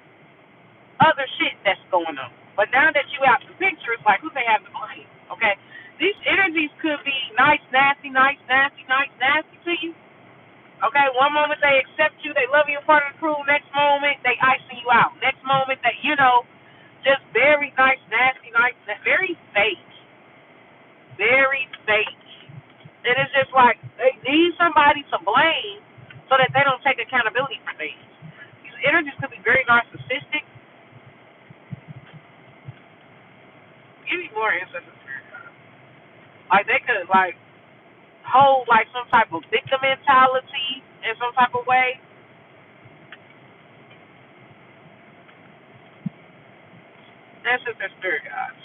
other shit that's going on. But now that you out the picture, it's like, who they have to blame? Okay? These energies could be nice, nasty, nice, nasty, nice, nasty to you. Okay? One moment they accept you, they love you, part of the crew. Next moment, they icing you out. Next moment, they, just very nice, nasty, nice, very fake. Very fake. And it's just like, they need somebody to blame so that they don't take accountability for things. These energies could be very narcissistic. Give me more insight. Like, they could, like, hold, like, some type of victim mentality in some type of way. That's just their spirit guides.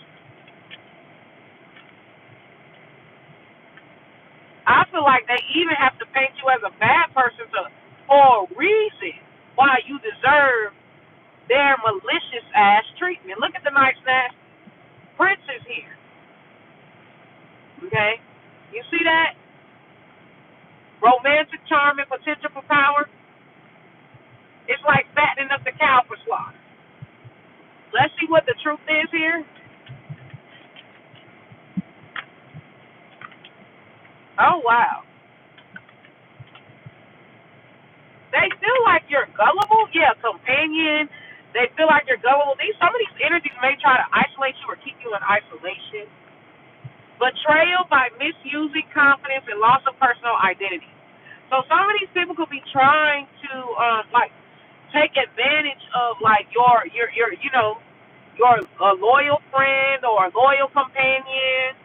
I feel like they even have to paint you as a bad person for a reason why you deserve their malicious ass treatment. Look at the nice nasty Prince is here. Okay? You see that? Romantic charm and potential for power. It's like fattening up the cow for slaughter. Let's see what the truth is here. Oh, wow. gullible? Yeah, companion. They feel like you're gullible. Some of these energies may try to isolate you or keep you in isolation. Betrayal by misusing confidence and loss of personal identity. So some of these people could be trying to like take advantage of like your your loyal friend or loyal companion,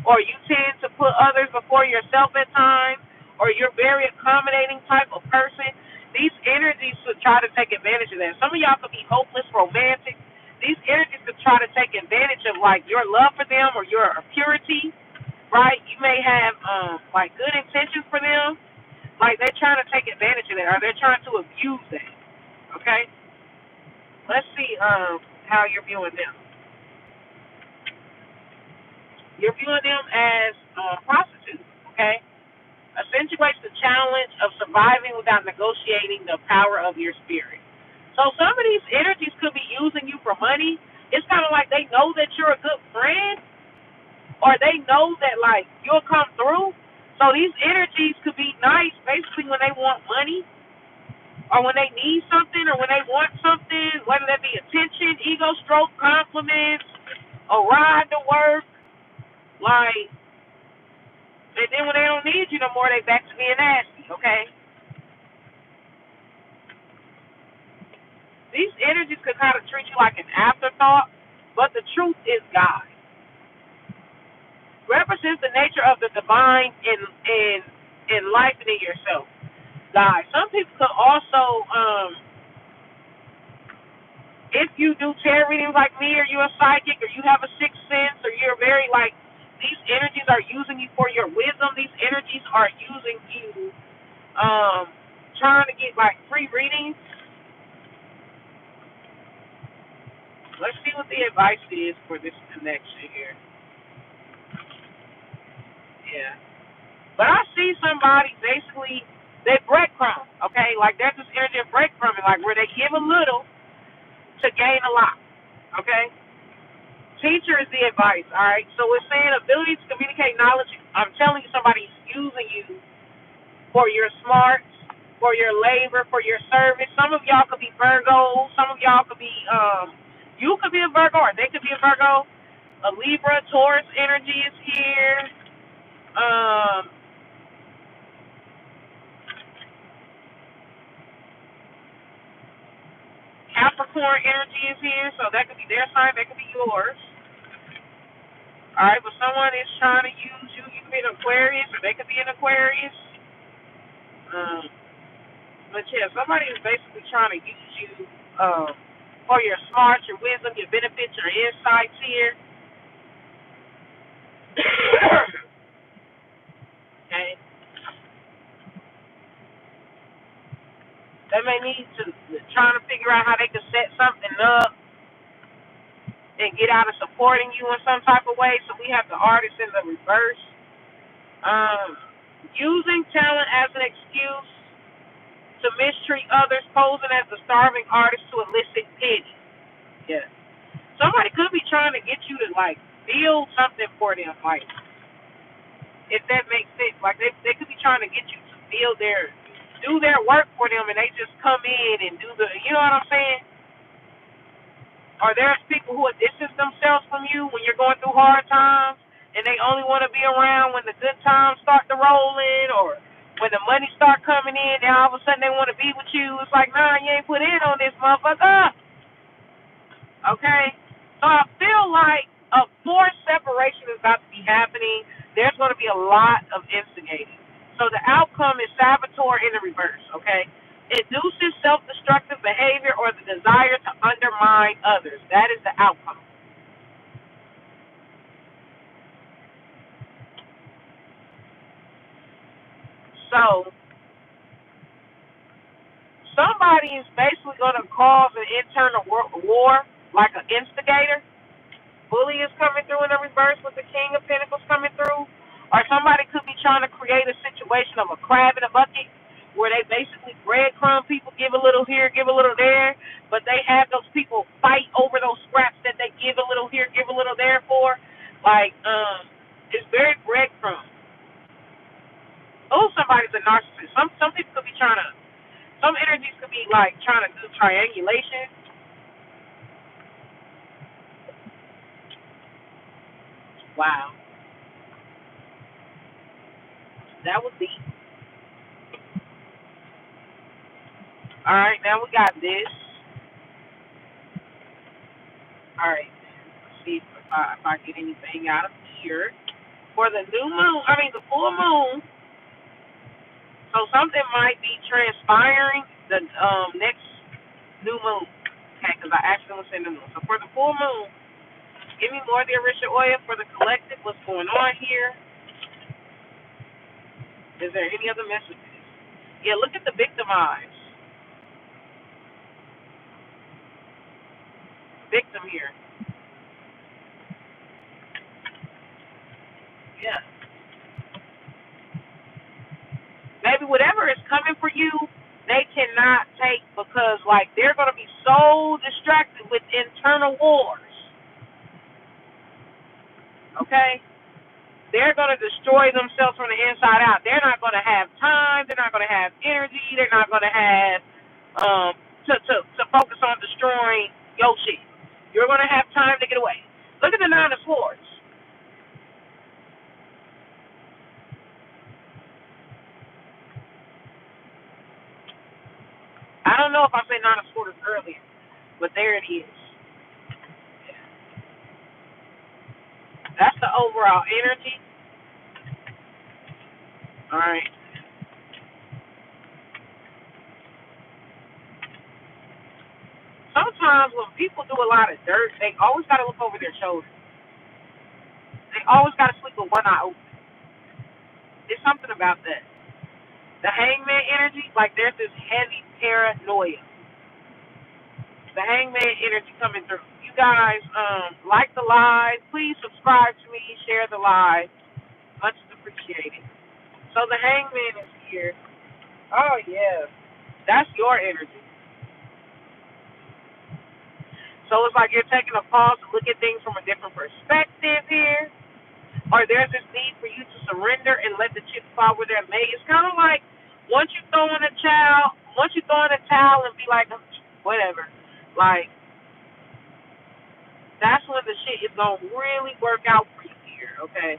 or you tend to put others before yourself at times, or you're very accommodating type of person. These energies could try to take advantage of that. Some of y'all could be hopeless romantic. These energies could try to take advantage of like your love for them or your purity, right? You may have like good intentions for them, like they're trying to take advantage of that, or they're trying to abuse that. Okay, let's see how you're viewing them. You're viewing them as prostitutes. Okay, accentuates the challenge of surviving without negotiating the power of your spirit. So some of these energies could be using you for money. It's kind of like they know that you're a good friend, or they know that like you'll come through. So these energies could be nice basically when they want money, or when they need something, or when they want something, whether that be attention, ego stroke, compliments, a ride to work, like, and then when they don't need you no more, they back to being nasty, okay? These energies could kind of treat you like an afterthought, but the truth is God. Represents the nature of the divine in enlightening yourself. God. Some people could also, if you do tarot readings like me, or you're a psychic, or you have a sixth sense, or you're very like, these energies are using you for your wisdom. These energies are using you, trying to get like free readings. Let's see what the advice is for this connection here. Yeah. But I see somebody basically, they breadcrumb, okay? Like there's this energy of breadcrumbing, like where they give a little to gain a lot, okay? Teacher is the advice, all right? So we're saying ability to communicate knowledge. I'm telling you, somebody's using you for your smarts, for your labor, for your service. Some of y'all could be Virgo. Some of y'all could be, you could be a Virgo, or they could be a Virgo. A Libra, Taurus energy is here. Capricorn energy is here, so that could be their sign, that could be yours. All right, but someone is trying to use you. You could be an Aquarius, or they could be an Aquarius. But yeah, somebody is basically trying to use you for your smarts, your wisdom, your benefits, your insights here. Okay. They may need to trying to figure out how they can set something up and get out of supporting you in some type of way. So we have the artist in the reverse. Using talent as an excuse to mistreat others, posing as a starving artist to elicit pity. Yeah. Somebody could be trying to get you to like build something for them, like, if that makes sense. Like they could be trying to get you to do their work for them, and they just come in and do the, you know what I'm saying? Or there's people who will distance themselves from you when you're going through hard times, and they only want to be around when the good times start to roll in, or when the money start coming in, and all of a sudden they want to be with you. It's like, nah, you ain't put in on this motherfucker. Okay? So I feel like a forced separation is about to be happening. There's going to be a lot of instigating. So the outcome is saboteur in the reverse, okay? Induces self-destructive behavior or the desire to undermine others. That is the outcome. So somebody is basically going to cause an internal war, like an instigator. Bully is coming through in the reverse with the King of Pentacles coming through. Or somebody could be trying to create a situation of a crab in a bucket where they basically breadcrumb people, give a little here, give a little there, but they have those people fight over those scraps that they give a little here, give a little there for. Like, it's very breadcrumb. Oh, somebody's a narcissist. Some people could be trying to Some energies could be like trying to do triangulation. Wow, that was deep. All right, now we got this. All right, let's see if I get anything out of here. For the new moon, I mean the full moon, so something might be transpiring the next new moon. Okay, because I actually was saying the moon. So for the full moon, give me more of the Orisha oil for the collective. What's going on here? Is there any other messages? Yeah, look at the victimized victim here. Yeah, maybe whatever is coming for you, they cannot take because like they're gonna be so distracted with internal wars. Okay, they're going to destroy themselves from the inside out. They're not going to have time. They're not going to have energy. They're not going to have to focus on destroying your shit. You're going to have time to get away. Look at the Nine of Swords. I don't know if I said Nine of Swords earlier, but there it is. That's the overall energy. All right. Sometimes when people do a lot of dirt, they always got to look over their shoulder. They always got to sleep with one eye open. There's something about that. The hangman energy, like there's this heavy paranoia. The hangman energy coming through. You guys, like the live. Please subscribe to me, share the live. Much appreciated. So the hangman is here. Oh yeah. That's your energy. So it's like you're taking a pause to look at things from a different perspective here. Or there's this need for you to surrender and let the chips fall where they're laid. It's kind of like once you throw in a towel and be like, whatever. Like, that's when the shit is going to really work out for you here, okay?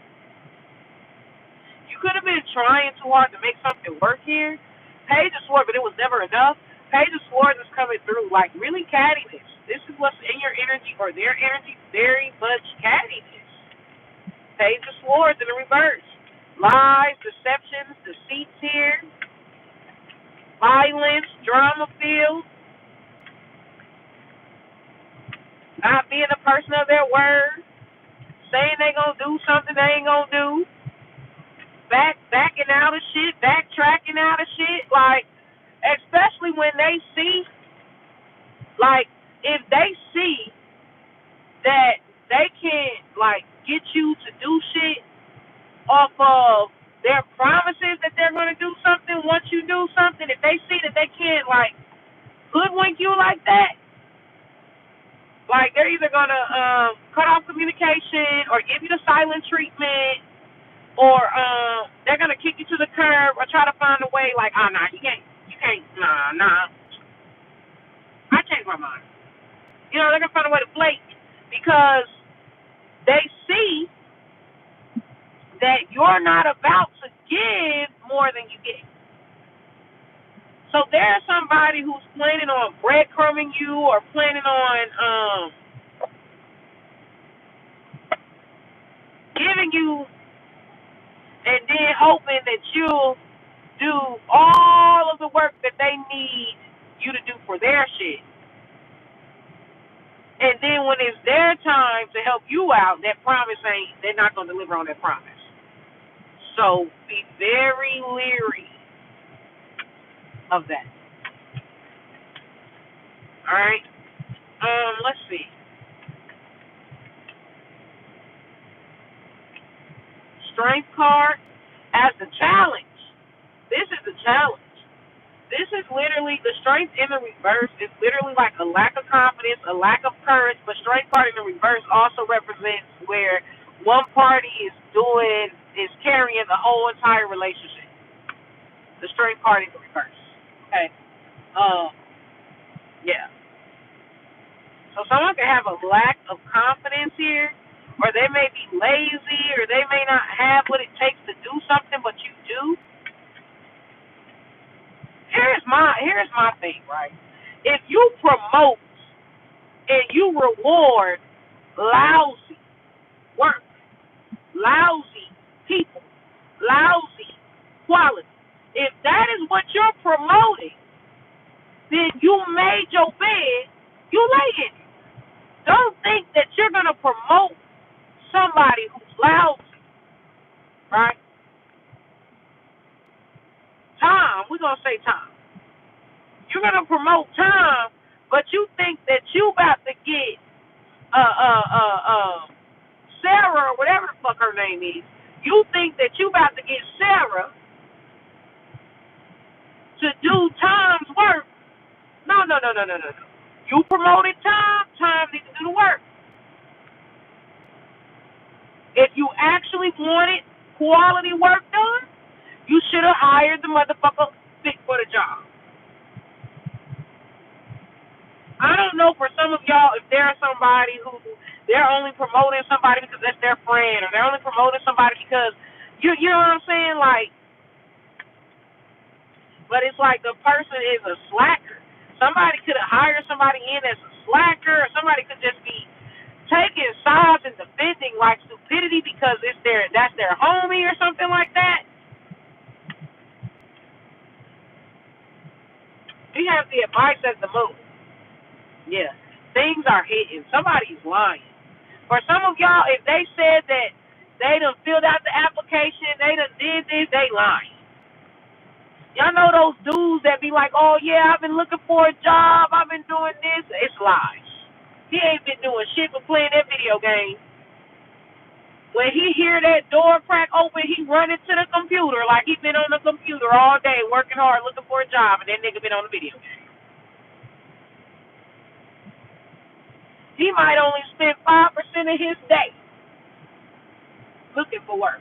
You could have been trying too hard to make something work here. Page of Swords, but it was never enough. Page of Swords is coming through, like, really cattiness. This is what's in your energy or their energy, very much cattiness. Page of Swords in the reverse. Lies, deceptions, deceits here, violence, drama filled, not being a person of their word, saying they gonna do something they ain't gonna do, backing out of shit, backtracking out of shit, like especially when they see, like if they see that they can't like get you to do shit off of their promises that they're gonna do something once you do something, if they see that they can't like hoodwink you like that, like they're either gonna cut off communication or give you the silent treatment, or they're gonna kick you to the curb or try to find a way. Like, oh nah, you can't, nah. I changed my mind. You know, they're gonna find a way to flake because they see that you're not about to give more than you get. So there's somebody who's planning on breadcrumbing you or planning on giving you and then hoping that you'll do all of the work that they need you to do for their shit. And then when it's their time to help you out, that promise ain't, they're not going to deliver on that promise. So be very leery of that. All right? Let's see. Strength card as the challenge. This is the challenge. This is literally the strength in the reverse is literally like a lack of confidence, a lack of courage. But strength card in the reverse also represents where one party is carrying the whole entire relationship. The strength card in the reverse. Okay. Uh, yeah. So someone can have a lack of confidence here, or they may be lazy, or they may not have what it takes to do something, but you do. Here's my thing, right? If you promote and you reward lousy work, lousy people, lousy quality, if that is what you're promoting, then you made your bed, you lay in it. Don't think that you're gonna promote somebody who's lousy, right? Tom, we're gonna say Tom. You're gonna promote Tom, but you think that you about to get Sarah or whatever the fuck her name is. You think that you about to get Sarah to do Tom's work. No. You promoted Tom, Tom needs to do the work. If you actually wanted quality work done, you should have hired the motherfucker fit for the job. I don't know for some of y'all if there's somebody who they're only promoting somebody because that's their friend, or they're only promoting somebody because you know what I'm saying? Like, but it's like the person is a slacker. Somebody could have hired somebody in as a slacker, or somebody could just be taking sides and defending like stupidity because that's their homie or something like that. He has the advice as the move. Yeah. Things are hitting. Somebody's lying. For some of y'all, if they said that they done filled out the application, they done did this, they lying. Y'all know those dudes that be like, oh yeah, I've been looking for a job, I've been doing this. It's lies. He ain't been doing shit but playing that video game. When he hear that door crack open, he run into the computer like he been on the computer all day working hard looking for a job, and that nigga been on the video game. He might only spend 5% of his day looking for work.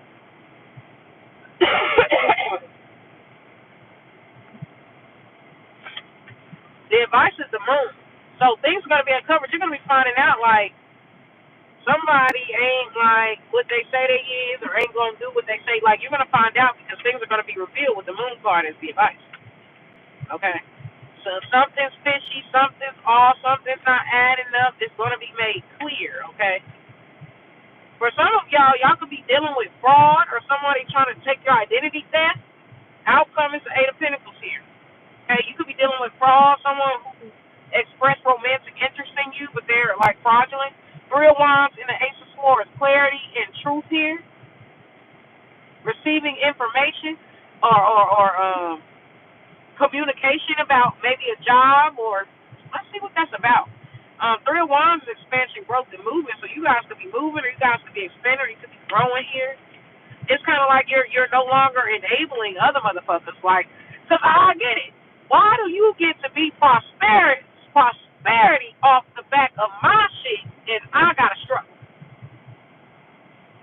The advice is the moon. So things are going to be uncovered. You're going to be finding out like somebody ain't like what they say they is, or ain't going to do what they say. Like, you're going to find out because things are going to be revealed with the moon card as the advice. Okay? So if something's fishy, something's off, something's not adding up, it's going to be made clear. Okay? For some of y'all could be dealing with fraud or somebody trying to take your identity theft. Outcome is the Eight of Pentacles here. Okay, you could be dealing with fraud, someone who expressed romantic interest in you, but they're like fraudulent. Three of Wands and the Ace of Swords, clarity and truth here. Receiving information or communication about maybe a job, or let's see what that's about. Three of Wands is expansion, growth, and movement. So you guys could be moving, or you guys could be expanding, or you could be growing here. It's kind of like you're no longer enabling other motherfuckers. Like, because I get it. Why do you get to be prosperity off the back of my shit and I gotta struggle?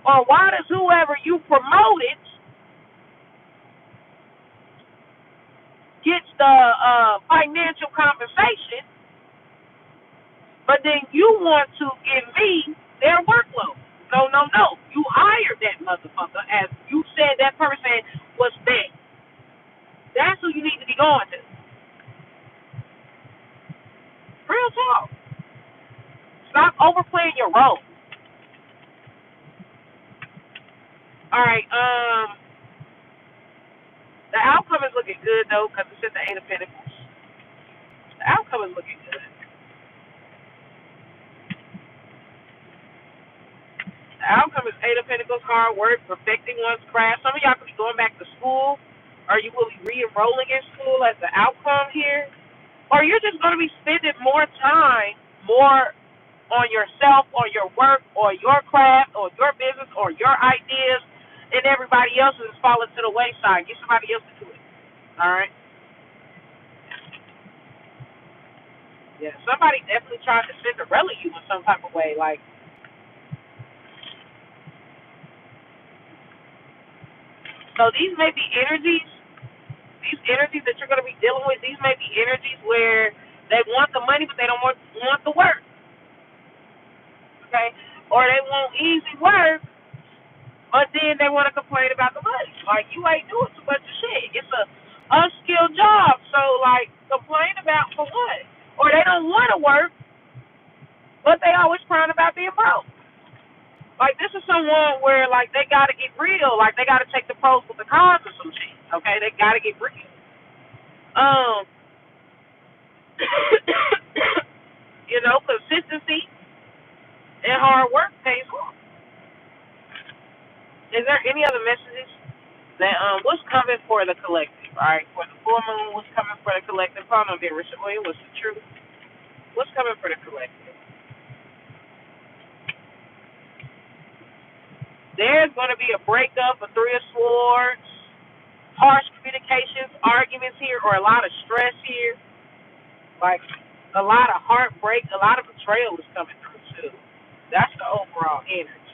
Or why does whoever you promoted gets the financial compensation, but then you want to give me their workload? No. You hired that motherfucker as you said that person was fit. That's who you need to be going to. Real talk. Stop overplaying your role. All right. The outcome is looking good though, because it's in the Eight of Pentacles. The outcome is looking good. The outcome is Eight of Pentacles, hard work, perfecting one's craft. Some of y'all could be going back to school, or you will be re-enrolling in school as the outcome here. Or you're just going to be spending more time, more on yourself, or your work, or your craft, or your business, or your ideas, and everybody else is falling to the wayside. Get somebody else to do it. All right? Yeah, somebody definitely tried to Cinderella you in some type of way. Like, so these may be energies. these energies that you're going to be dealing with, these may be energies where they want the money, but they don't want the work, okay? Or they want easy work, but then they want to complain about the money. Like, you ain't doing too much of shit. It's a unskilled job, so, like, complain about for what? Or they don't want to work, but they always crying about being broke. Like, this is someone where, like, they got to get real. Like, they got to take the pros with the cons or some shit, okay? They got to get real. You know, consistency and hard work pays off. Is there any other messages that what's coming for the collective? All right, for the full moon, what's coming for the collective? Call on there, Richard Williams. What's the truth? What's coming for the collective? There's going to be a breakup, a three of swords, harsh communications, arguments here, or a lot of stress here. Like a lot of heartbreak, a lot of betrayal is coming through too. That's the overall energy.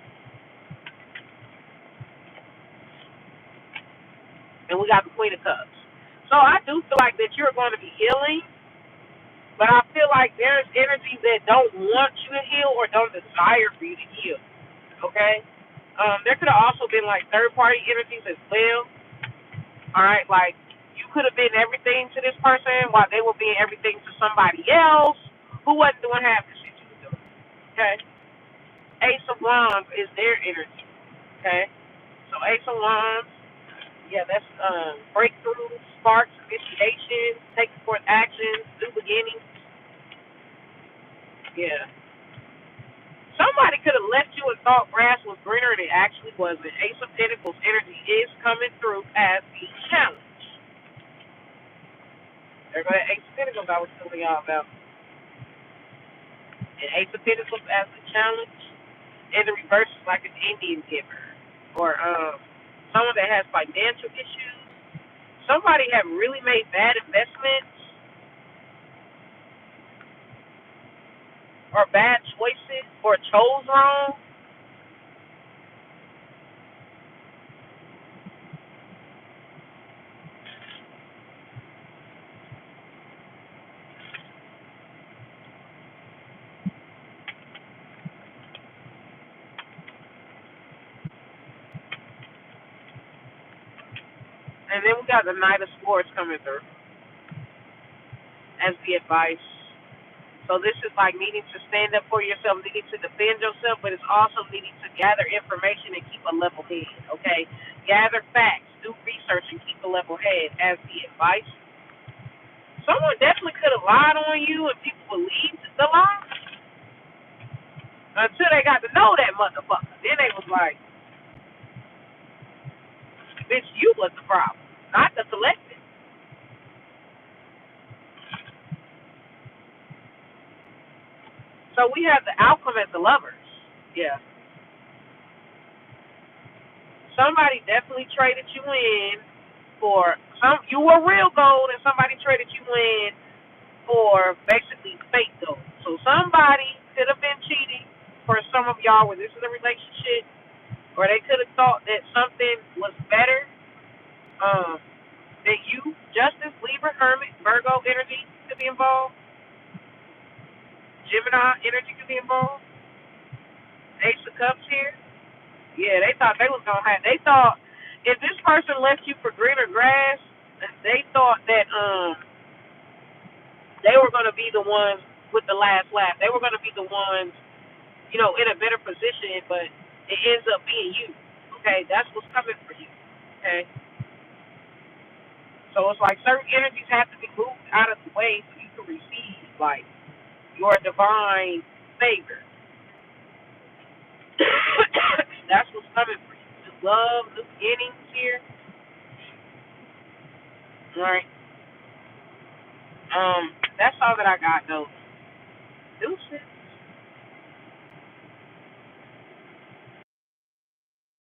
And we got the Queen of Cups. So I do feel like that you're going to be healing, but I feel like there's energies that don't want you to heal or don't desire for you to heal. Okay? There could have also been like third party energies as well. All right, like you could have been everything to this person while they were being everything to somebody else who wasn't doing half the shit you was doing. Okay? Ace of Wands is their energy. Okay? So Ace of Wands, yeah, that's breakthroughs, sparks, initiation, taking forth actions, new beginnings. Yeah. Somebody could have left you and thought grass was greener and it actually wasn't. Ace of Pentacles energy is coming through as the challenge. There go that Ace of Pentacles I was telling y'all about. And Ace of Pentacles as the challenge. And the reverse is like an Indian giver. Or someone that has financial issues. Somebody have really made bad investments or bad choices or chose wrong. And then we got the Knight of Swords coming through as the advice. So this is like needing to stand up for yourself, needing to defend yourself, but it's also needing to gather information and keep a level head, okay? Gather facts, do research, and keep a level head as the advice. Someone definitely could have lied on you and people believed the lie until they got to know that motherfucker. Then they was like, bitch, you was the problem, not the collective. So we have the outcome as the lovers. Yeah. Somebody definitely traded you in for you were real gold and somebody traded you in for basically fake gold. So somebody could have been cheating for some of y'all where this is a relationship, or they could have thought that something was better. That you, Justice, Libra, Hermit, Virgo energy could be involved. Gemini energy could be involved. Ace of Cups here. Yeah, they thought they was gonna have. They thought if this person left you for greener grass, they thought that they were gonna be the ones with the last laugh. They were gonna be the ones, in a better position, but it ends up being you. Okay, that's what's coming for you. Okay, so it's like certain energies have to be moved out of the way so you can receive like your divine favor. That's what's coming for you. New love, new beginnings here. All right. That's all that I got though. Deuces.